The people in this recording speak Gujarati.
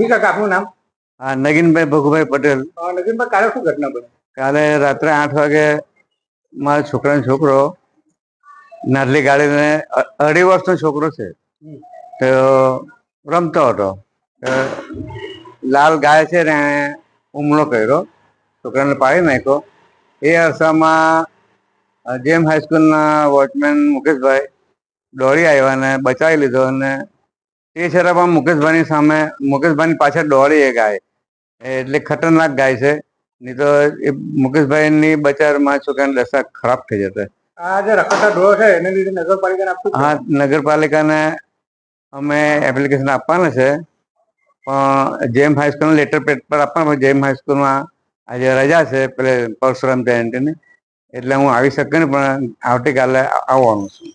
જી કાકા, આપનું નામ? હા, નગીનભાઈ ભગુભાઈ પટેલ. નગીનભાઈ, કાલે શું ઘટના બની? કાલે રાત્રે 8 વાગે મારા છોકરાનો છોકરો નારલી ગાળીને 2.5 વર્ષનો છોકરો છે, તો રમતો હતો. લાલ ગાય છે ને હુમલો કર્યો, છોકરાને પાડી નાખ્યો. એ અરસામાં જેમ હાઈસ્કૂલના વોચમેન મુકેશભાઈ દોડી આવ્યા અને બચાવી લીધો. અને એ છતાં પણ મુકેશભાઈની પાછળ દોડી એ ગાય, એટલે ખતરનાક ગાય છે. નહીં તો એ મુકેશભાઈની બચાવમાં છોકરાની દશા ખરાબ થઈ જશે. આ જે રખડતા ઢોરો છે એને લીધે નગરપાલિકાને આપવું? હા, નગરપાલિકાને અમે એપ્લિકેશન આપવાના છે, પણ જેમ હાઈસ્કૂલના લેટર પેડ પર આપવાના. જેમ હાઈસ્કૂલમાં આજે રજા છે પેલે પરશુરામ જયંતીની, એટલે હું આવી શક્યો નહીં, પણ આવતીકાલે આવવાનું છું.